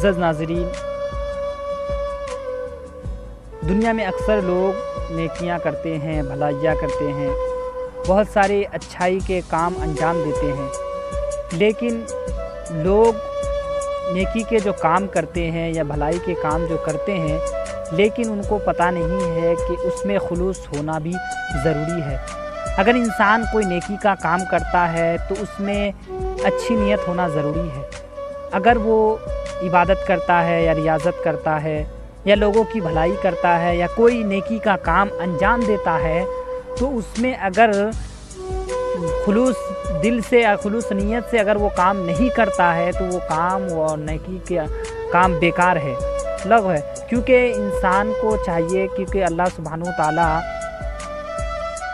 معزز ناظرین، دنیا میں اکثر لوگ نیکیاں کرتے ہیں، بھلائیاں کرتے ہیں، بہت سارے اچھائی کے کام انجام دیتے ہیں، لیکن لوگ نیکی کے جو کام کرتے ہیں یا بھلائی کے کام جو کرتے ہیں، لیکن ان کو پتہ نہیں ہے کہ اس میں خلوص ہونا بھی ضروری ہے۔ اگر انسان کوئی نیکی کا کام کرتا ہے تو اس میں اچھی نیت ہونا ضروری ہے۔ اگر وہ عبادت کرتا ہے یا ریاضت کرتا ہے یا لوگوں کی بھلائی کرتا ہے یا کوئی نیکی کا کام انجام دیتا ہے، تو اس میں اگر خلوص دل سے یا خلوص نیت سے اگر وہ کام نہیں کرتا ہے تو وہ کام اور نیکی کا کام بیکار ہے، لغو ہے۔ کیونکہ انسان کو چاہیے، کیونکہ اللہ سبحانہ وتعالیٰ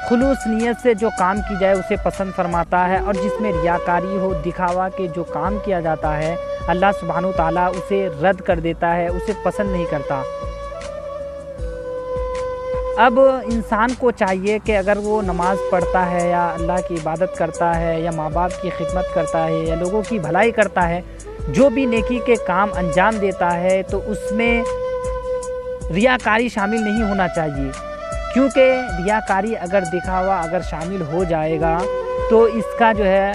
خلوص نیت سے جو کام کی جائے اسے پسند فرماتا ہے، اور جس میں ریاکاری ہو، دکھاوا کے جو کام کیا جاتا ہے اللہ سبحانہ وتعالیٰ اسے رد کر دیتا ہے، اسے پسند نہیں کرتا۔ اب انسان کو چاہیے کہ اگر وہ نماز پڑھتا ہے یا اللہ کی عبادت کرتا ہے یا ماں باپ کی خدمت کرتا ہے یا لوگوں کی بھلائی کرتا ہے، جو بھی نیکی کے کام انجام دیتا ہے، تو اس میں ریاکاری شامل نہیں ہونا چاہیے۔ کیونکہ ریاکاری اگر دکھاوا اگر شامل ہو جائے گا تو اس کا جو ہے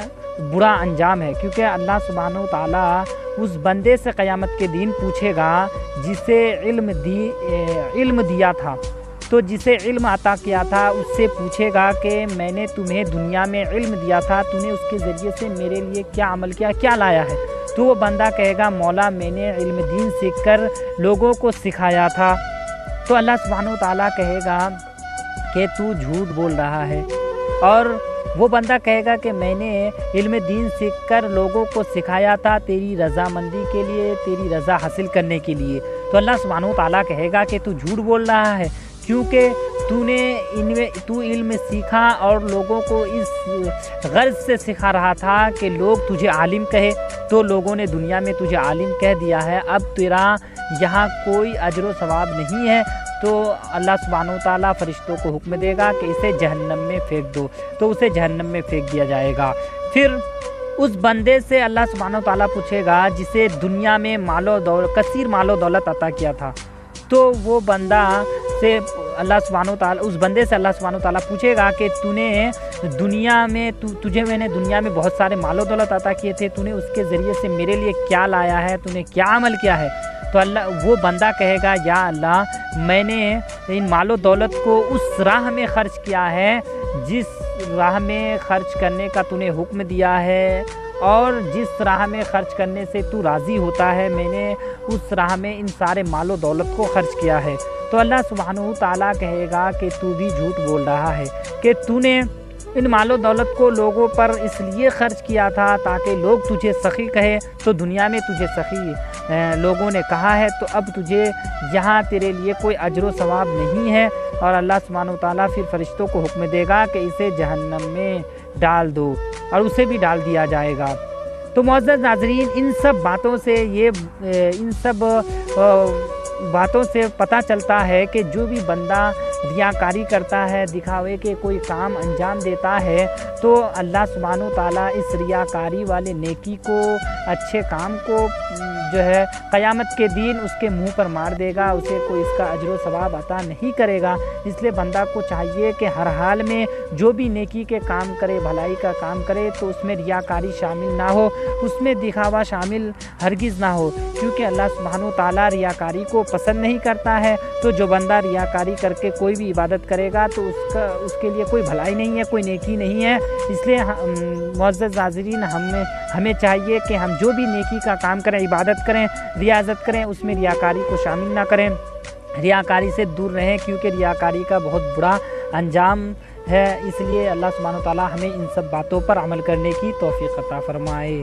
برا انجام ہے۔ کیونکہ اللہ سبحانہ وتعالیٰ اس بندے سے قیامت کے دن پوچھے گا جسے علم دیا تھا، تو جسے علم عطا کیا تھا اس سے پوچھے گا کہ میں نے تمہیں دنیا میں علم دیا تھا، تو نے اس کے ذریعے سے میرے لیے کیا عمل کیا، کیا لایا ہے؟ تو وہ بندہ کہے گا مولا میں نے علم دین سیکھ کر لوگوں کو سکھایا تھا۔ تو اللہ سبحانہ وتعالیٰ کہے گا کہ تو جھوٹ بول رہا ہے، اور وہ بندہ کہے گا کہ میں نے علم دین سیکھ کر لوگوں کو سکھایا تھا تیری رضامندی کے لیے، تیری رضا حاصل کرنے کے لیے۔ تو اللہ سبحانہ وتعالیٰ کہے گا کہ تو جھوٹ بول رہا ہے، کیونکہ تو علم سیکھا اور لوگوں کو اس غرض سے سکھا رہا تھا کہ لوگ تجھے عالم کہے، تو لوگوں نے دنیا میں تجھے عالم کہہ دیا ہے، اب تیرا یہاں کوئی اجر و ثواب نہیں ہے۔ تو اللہ سبحانہ وتعالیٰ فرشتوں کو حکم دے گا کہ اسے جہنم میں پھینک دو، تو اسے جہنم میں پھینک دیا جائے گا۔ پھر اس بندے سے اللہ سبحانہ وتعالیٰ پوچھے گا جسے دنیا میں کثیر مال و دولت عطا کیا تھا، تو وہ بندہ سے اللہ سبحانہ وتعالیٰ اس بندے سے اللہ سبحانہ وتعالیٰ پوچھے گا کہ تجھے میں نے دنیا میں بہت سارے مال و دولت عطا کیے تھے، تو نے اس کے ذریعے سے میرے لیے کیا لایا ہے، تو نے کیا عمل کیا ہے؟ تو وہ بندہ کہے گا یا اللہ میں نے ان مال و دولت کو اس راہ میں خرچ کیا ہے جس راہ میں خرچ کرنے کا تو نے حکم دیا ہے، اور جس راہ میں خرچ کرنے سے تو راضی ہوتا ہے، میں نے اس راہ میں ان سارے مال و دولت کو خرچ کیا ہے۔ تو اللہ سبحانہ وتعالیٰ کہے گا کہ تو بھی جھوٹ بول رہا ہے کہ تو نے ان مال و دولت کو لوگوں پر اس لیے خرچ کیا تھا تاکہ لوگ تجھے سخی کہے، تو دنیا میں تجھے سخی لوگوں نے کہا ہے، تو اب تجھے یہاں تیرے لیے کوئی اجر و ثواب نہیں ہے۔ اور اللہ سبحانہ وتعالیٰ پھر فرشتوں کو حکم دے گا کہ اسے جہنم میں ڈال دو، اور اسے بھی ڈال دیا جائے گا۔ تو معزز ناظرین، ان سب باتوں سے پتہ چلتا ہے کہ جو بھی بندہ ریاکاری کرتا ہے، دکھاوے کے کوئی کام انجام دیتا ہے، تو اللہ سبحانہ وتعالیٰ اس ریاکاری والے نیکی کو، اچھے کام کو جو ہے قیامت کے دن اس کے منہ پر مار دے گا، اسے کوئی اس کا اجر و ثواب عطا نہیں کرے گا۔ اس لیے بندہ کو چاہیے کہ ہر حال میں جو بھی نیکی کے کام کرے، بھلائی کا کام کرے، تو اس میں ریاکاری شامل نہ ہو، اس میں دکھاوا شامل ہرگز نہ ہو، کیونکہ اللہ سبحانہ وتعالیٰ ریاکاری کو پسند نہیں کرتا ہے۔ تو جو بندہ ریاکاری کر کے کوئی بھی عبادت کرے گا تو اس کے لیے کوئی بھلائی نہیں ہے، کوئی نیکی نہیں ہے۔ اس لیے معزز ناظرین، ہمیں چاہیے کہ ہم جو بھی نیکی کا کام کریں، عبادت کریں، ریاضت کریں، اس میں ریاکاری کو شامل نہ کریں، ریاکاری سے دور رہیں، کیونکہ ریاکاری کا بہت برا انجام ہے۔ اس لیے اللہ سبحانہ وتعالیٰ ہمیں ان سب باتوں پر عمل کرنے کی توفیق عطا فرمائے۔